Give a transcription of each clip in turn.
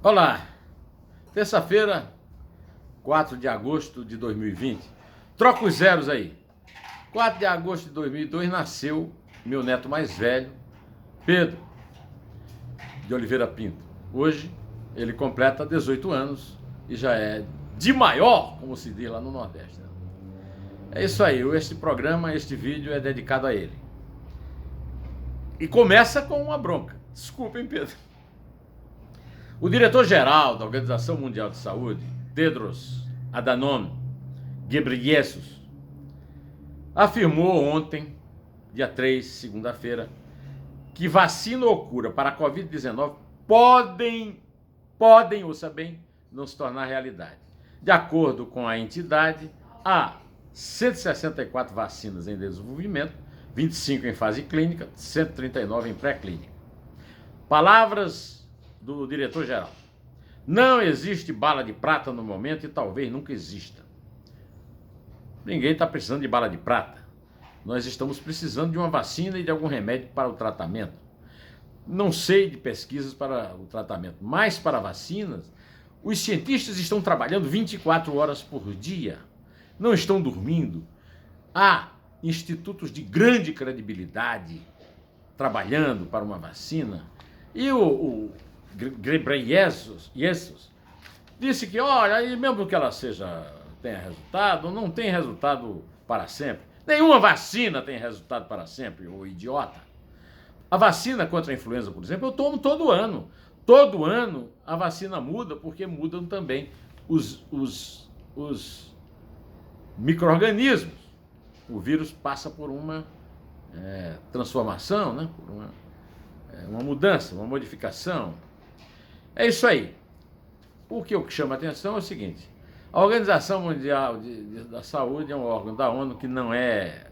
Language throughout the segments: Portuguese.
Olá, terça-feira, 4 de agosto de 2020. Troca os zeros aí. 4 de agosto de 2002 nasceu meu neto mais velho, Pedro de Oliveira Pinto. Hoje ele completa 18 anos e já é de maior, como se diz lá no Nordeste. Né? É isso aí, este vídeo é dedicado a ele. E começa com uma bronca. Desculpem, Pedro. O diretor-geral da Organização Mundial de Saúde, Tedros Adhanom Ghebreyesus, afirmou ontem, dia 3, segunda-feira, que vacina ou cura para a Covid-19 podem, ouça bem, não se tornar realidade. De acordo com a entidade, há 164 vacinas em desenvolvimento, 25 em fase clínica, 139 em pré-clínica. Palavras do diretor-geral. Não existe bala de prata no momento e talvez nunca exista. Ninguém está precisando de bala de prata. Nós estamos precisando de uma vacina e de algum remédio para o tratamento. Não sei de pesquisas para o tratamento, mas para vacinas, os cientistas estão trabalhando 24 horas por dia. Não estão dormindo. Há institutos de grande credibilidade trabalhando para uma vacina. E o Ghebreyesus disse que, olha, e mesmo que ela tenha resultado, não tem resultado para sempre. Nenhuma vacina tem resultado para sempre, ô idiota. A vacina contra a influenza, por exemplo, eu tomo todo ano. Todo ano a vacina muda, porque mudam também os micro-organismos. O vírus passa por uma transformação, né? Por uma mudança, uma modificação. É isso aí. O que eu chamo a atenção é o seguinte: a Organização Mundial da Saúde é um órgão da ONU que não é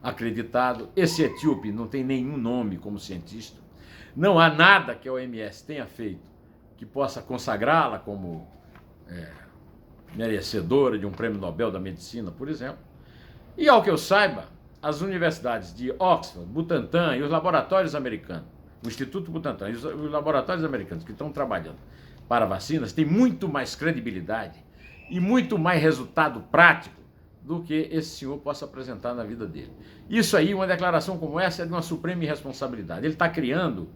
acreditado. Esse etíope não tem nenhum nome como cientista. Não há nada que a OMS tenha feito que possa consagrá-la como merecedora de um prêmio Nobel da Medicina, por exemplo. E, ao que eu saiba, as universidades de Oxford, Butantan e os laboratórios americanos, o Instituto Butantan e os laboratórios americanos que estão trabalhando para vacinas têm muito mais credibilidade e muito mais resultado prático do que esse senhor possa apresentar na vida dele. Isso aí, uma declaração como essa é de uma suprema irresponsabilidade. Ele está criando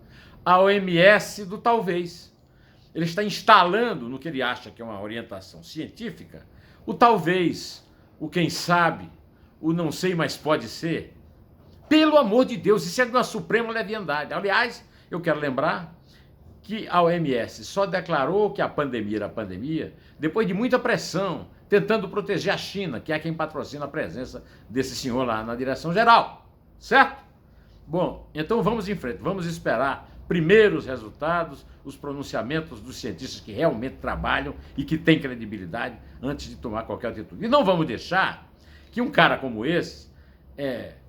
a OMS do talvez. Ele está instalando no que ele acha que é uma orientação científica o talvez, o quem sabe, o não sei, mas pode ser. Pelo amor de Deus, isso é de uma suprema leviandade. Aliás, eu quero lembrar que a OMS só declarou que a pandemia era pandemia depois de muita pressão, tentando proteger a China, que é quem patrocina a presença desse senhor lá na direção geral, certo? Bom, então vamos em frente, vamos esperar primeiro os resultados, os pronunciamentos dos cientistas que realmente trabalham e que têm credibilidade antes de tomar qualquer atitude. E não vamos deixar que um cara como esse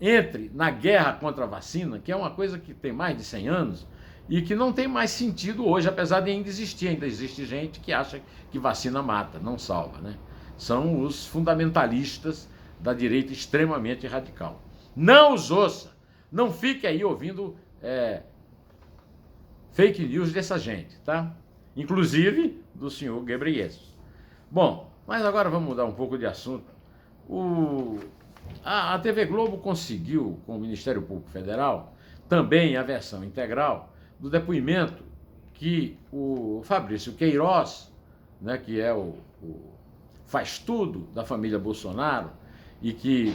entre na guerra contra a vacina, que é uma coisa que tem mais de 100 anos, e que não tem mais sentido hoje, apesar de ainda existir. Ainda existe gente que acha que vacina mata, não salva, né? São os fundamentalistas da direita extremamente radical. Não os ouça, não fique aí ouvindo fake news dessa gente, tá? Inclusive do senhor Ghebreyesus. Bom, mas agora vamos mudar um pouco de assunto. A TV Globo conseguiu, com o Ministério Público Federal, também a versão integral do depoimento que o Fabrício Queiroz, né, que é o faz tudo da família Bolsonaro e que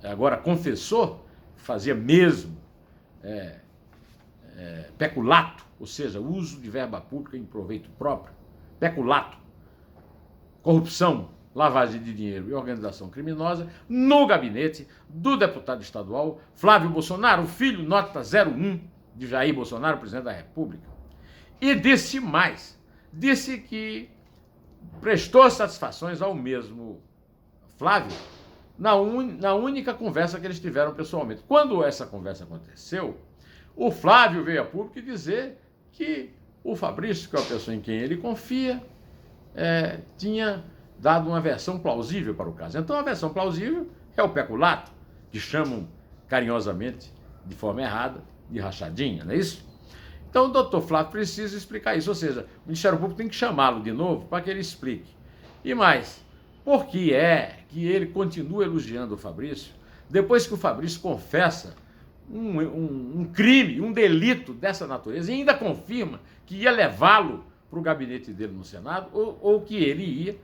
agora confessou, fazia mesmo peculato, ou seja, uso de verba pública em proveito próprio, peculato, corrupção, lavagem de dinheiro e organização criminosa, no gabinete do deputado estadual Flávio Bolsonaro, filho nota 01 de Jair Bolsonaro, presidente da República. E disse mais, disse que prestou satisfações ao mesmo Flávio na única conversa que eles tiveram pessoalmente. Quando essa conversa aconteceu, o Flávio veio a público dizer que o Fabrício, que é uma pessoa em quem ele confia, tinha dado uma versão plausível para o caso. Então, a versão plausível é o peculato, que chamam carinhosamente, de forma errada, de rachadinha, não é isso? Então o doutor Flávio precisa explicar isso, ou seja, o Ministério Público tem que chamá-lo de novo para que ele explique. E mais, por que é que ele continua elogiando o Fabrício, depois que o Fabrício confessa um crime, um delito dessa natureza, e ainda confirma que ia levá-lo para o gabinete dele no Senado, ou que ele ia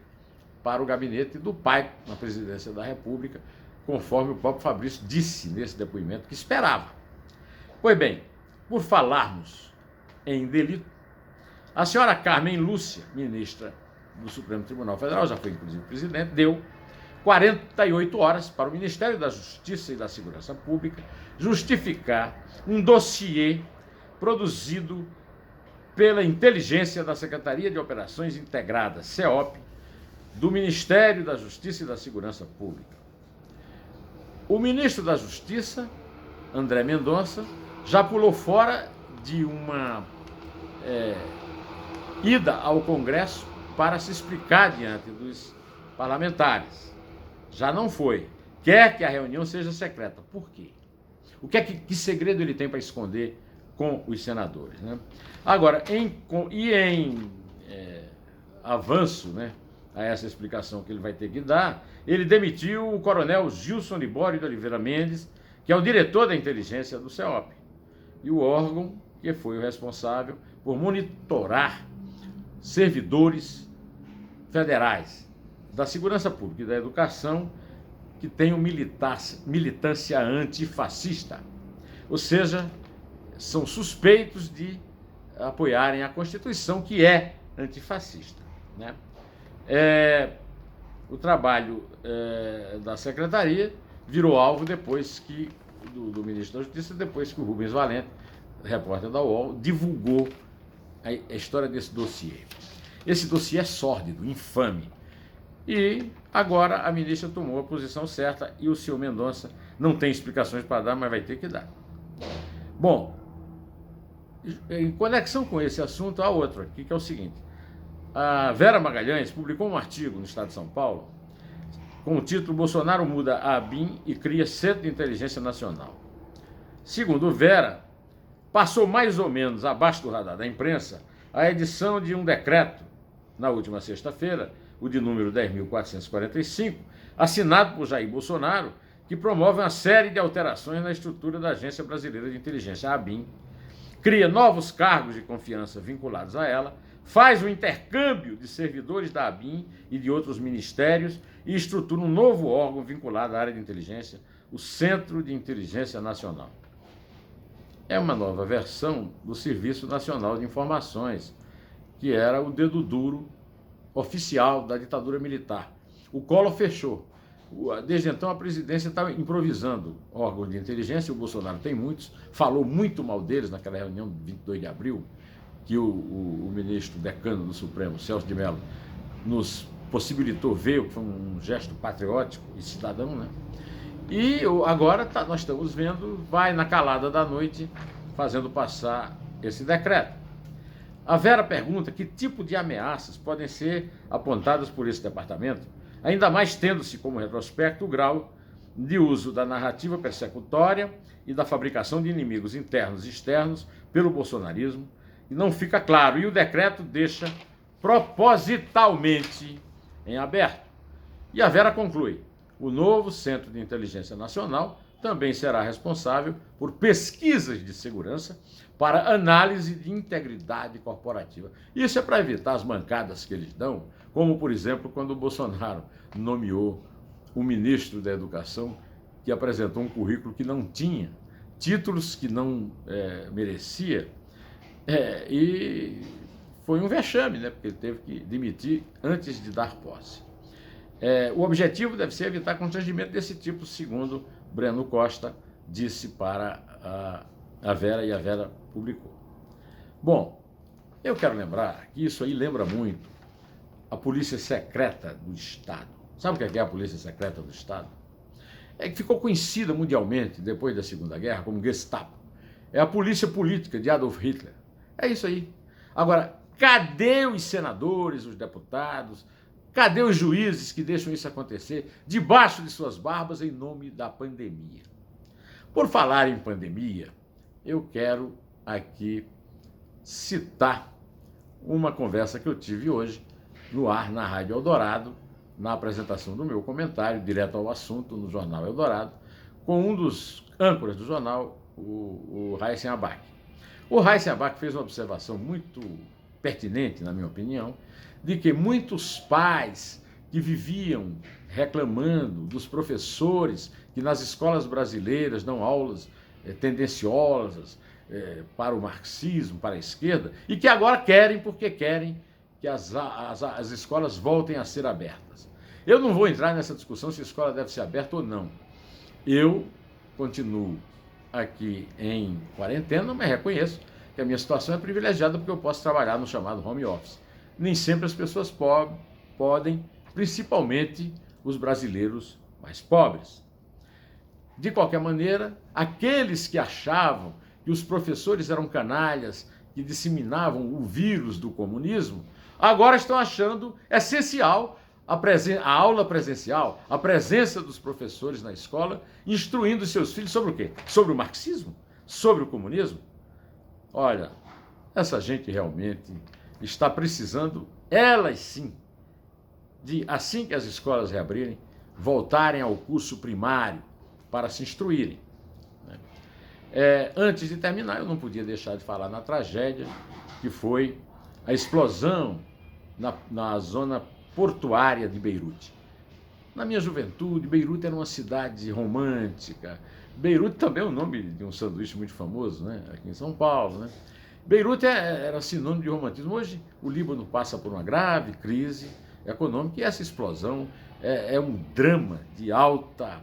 para o gabinete do pai na presidência da República, conforme o próprio Fabrício disse nesse depoimento que esperava. Pois bem, por falarmos em delito, a senhora Carmen Lúcia, ministra do Supremo Tribunal Federal, já foi inclusive presidente, deu 48 horas para o Ministério da Justiça e da Segurança Pública justificar um dossiê produzido pela inteligência da Secretaria de Operações Integradas, CEOP, do Ministério da Justiça e da Segurança Pública. O ministro da Justiça, André Mendonça, já pulou fora de uma ida ao Congresso para se explicar diante dos parlamentares. Já não foi. Quer que a reunião seja secreta. Por quê? Que segredo ele tem para esconder com os senadores, né? Agora, em avanço, né, a essa explicação que ele vai ter que dar, ele demitiu o coronel Gilson Libório de Oliveira Mendes, que é o diretor da inteligência do CEOP, e o órgão que foi o responsável por monitorar servidores federais da segurança pública e da educação que tenham militância antifascista, ou seja, são suspeitos de apoiarem a Constituição, que é antifascista, né? O trabalho da secretaria virou alvo depois que do ministro da Justiça, depois que o Rubens Valente, repórter da UOL, divulgou a história desse dossiê. Esse dossiê é sórdido, infame. E agora a ministra tomou a posição certa e o senhor Mendonça não tem explicações para dar, mas vai ter que dar. Bom, em conexão com esse assunto, há outro aqui, que é o seguinte. A Vera Magalhães publicou um artigo no Estado de São Paulo com o título "Bolsonaro muda a ABIN e cria Centro de Inteligência Nacional". Segundo Vera, passou mais ou menos abaixo do radar da imprensa a edição de um decreto, na última sexta-feira, o de número 10.445, assinado por Jair Bolsonaro, que promove uma série de alterações na estrutura da Agência Brasileira de Inteligência, a ABIN, cria novos cargos de confiança vinculados a ela, faz o intercâmbio de servidores da ABIN e de outros ministérios e estrutura um novo órgão vinculado à área de inteligência, o Centro de Inteligência Nacional. É uma nova versão do Serviço Nacional de Informações, que era o dedo duro oficial da ditadura militar. O Collor fechou. Desde então a presidência estava improvisando órgãos de inteligência, o Bolsonaro tem muitos, falou muito mal deles naquela reunião de 22 de abril, que o ministro decano do Supremo, Celso de Mello, nos possibilitou ver, que foi um gesto patriótico e cidadão, né? E agora nós estamos vendo, vai na calada da noite, fazendo passar esse decreto. A Vera pergunta que tipo de ameaças podem ser apontadas por esse departamento, ainda mais tendo-se como retrospecto o grau de uso da narrativa persecutória e da fabricação de inimigos internos e externos pelo bolsonarismo, e não fica claro, e o decreto deixa propositalmente em aberto. E a Vera conclui: o novo Centro de Inteligência Nacional também será responsável por pesquisas de segurança para análise de integridade corporativa. Isso é para evitar as mancadas que eles dão, como, por exemplo, quando o Bolsonaro nomeou o ministro da Educação, que apresentou um currículo que não tinha, títulos que não merecia, e foi um vexame, né? Porque ele teve que demitir antes de dar posse. O objetivo deve ser evitar constrangimento desse tipo, segundo Breno Costa disse para a Vera, e a Vera publicou. Bom, eu quero lembrar que isso aí lembra muito a Polícia Secreta do Estado. Sabe o que é a Polícia Secreta do Estado? É que ficou conhecida mundialmente, depois da Segunda Guerra, como Gestapo. É a polícia política de Adolf Hitler. É isso aí. Agora, cadê os senadores, os deputados? Cadê os juízes que deixam isso acontecer debaixo de suas barbas em nome da pandemia? Por falar em pandemia, eu quero aqui citar uma conversa que eu tive hoje no ar na Rádio Eldorado, na apresentação do meu comentário, direto ao assunto, no Jornal Eldorado, com um dos âncoras do jornal, o Raíssen Abac. O Raíssen Abac fez uma observação muito pertinente, na minha opinião, de que muitos pais que viviam reclamando dos professores que nas escolas brasileiras dão aulas tendenciosas para o marxismo, para a esquerda, e que agora querem, porque querem que as escolas voltem a ser abertas. Eu não vou entrar nessa discussão se a escola deve ser aberta ou não. Eu continuo aqui em quarentena, mas reconheço que a minha situação é privilegiada porque eu posso trabalhar no chamado home office. Nem sempre as pessoas podem, principalmente os brasileiros mais pobres. De qualquer maneira, aqueles que achavam que os professores eram canalhas, que disseminavam o vírus do comunismo, agora estão achando essencial a aula presencial, a presença dos professores na escola, instruindo seus filhos sobre o quê? Sobre o marxismo? Sobre o comunismo? Olha, essa gente realmente está precisando, elas sim, de, assim que as escolas reabrirem, voltarem ao curso primário para se instruírem. Antes de terminar, eu não podia deixar de falar na tragédia que foi a explosão na zona portuária de Beirute. Na minha juventude, Beirute era uma cidade romântica. Beirute também é o nome de um sanduíche muito famoso, né? Aqui em São Paulo, né? Beirute era sinônimo de romantismo. Hoje, o Líbano passa por uma grave crise econômica e essa explosão é um drama de alta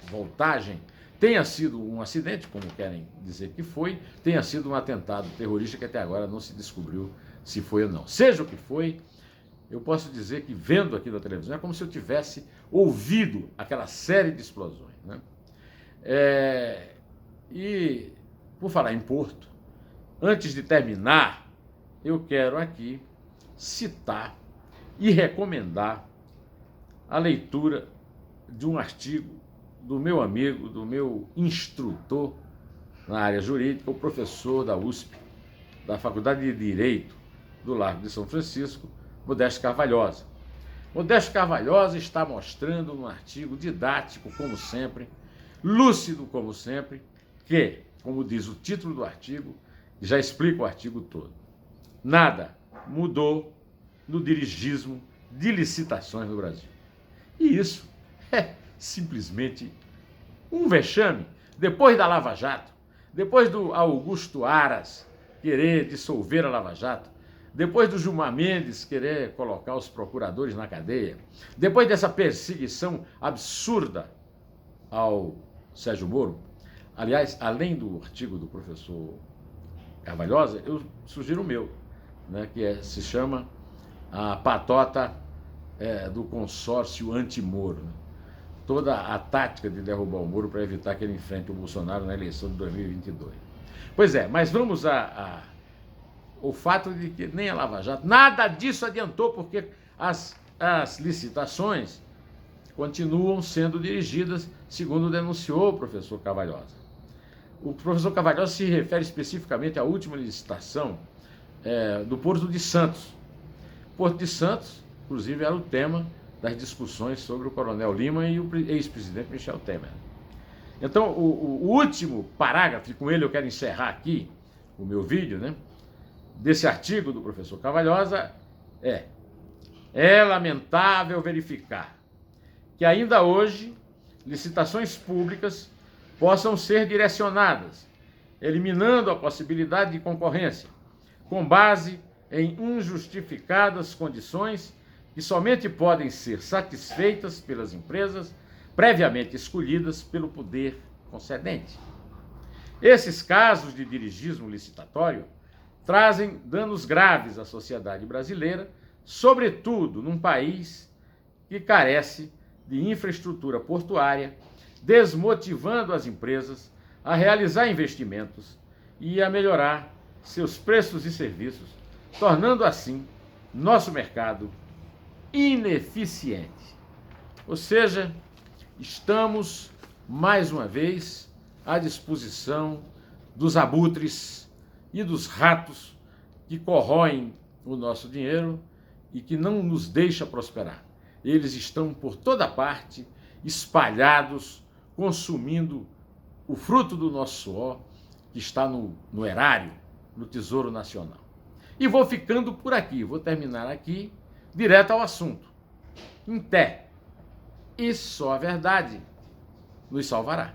voltagem. Tenha sido um acidente, como querem dizer que foi, tenha sido um atentado terrorista que até agora não se descobriu se foi ou não. Seja o que foi, eu posso dizer que vendo aqui na televisão é como se eu tivesse ouvido aquela série de explosões, né? E, por falar em Porto, antes de terminar, eu quero aqui citar e recomendar a leitura de um artigo do meu amigo, do meu instrutor na área jurídica, o professor da USP, da Faculdade de Direito do Largo de São Francisco, Modesto Carvalhosa. Modesto Carvalhosa está mostrando num artigo didático, como sempre, lúcido como sempre, que, como diz o título do artigo, já explica o artigo todo, nada mudou no dirigismo de licitações no Brasil. E isso é simplesmente um vexame. Depois da Lava Jato, depois do Augusto Aras querer dissolver a Lava Jato, depois do Gilmar Mendes querer colocar os procuradores na cadeia, depois dessa perseguição absurda ao Sérgio Moro, aliás, além do artigo do professor Carvalhosa, eu sugiro o meu, né, se chama A Patota do Consórcio Anti-Moro, né? Toda a tática de derrubar o Moro para evitar que ele enfrente o Bolsonaro na eleição de 2022. Pois é, mas vamos ao fato de que nem a Lava Jato, nada disso adiantou, porque as licitações continuam sendo dirigidas, segundo denunciou o professor Carvalhosa. O professor Carvalhosa se refere especificamente à última licitação do Porto de Santos. Porto de Santos, inclusive, era o tema das discussões sobre o Coronel Lima e o ex-presidente Michel Temer. Então, o último parágrafo, e com ele eu quero encerrar aqui o meu vídeo, né, desse artigo do professor Carvalhosa, é lamentável verificar que ainda hoje licitações públicas possam ser direcionadas, eliminando a possibilidade de concorrência, com base em injustificadas condições que somente podem ser satisfeitas pelas empresas previamente escolhidas pelo poder concedente. Esses casos de dirigismo licitatório trazem danos graves à sociedade brasileira, sobretudo num país que carece de infraestrutura portuária, desmotivando as empresas a realizar investimentos e a melhorar seus preços e serviços, tornando assim nosso mercado ineficiente. Ou seja, estamos, mais uma vez, à disposição dos abutres e dos ratos que corroem o nosso dinheiro e que não nos deixa prosperar. Eles estão por toda parte, espalhados, consumindo o fruto do nosso suor, que está no erário, no Tesouro Nacional. E vou ficando por aqui, vou terminar aqui, direto ao assunto. Em té, e só a verdade nos salvará.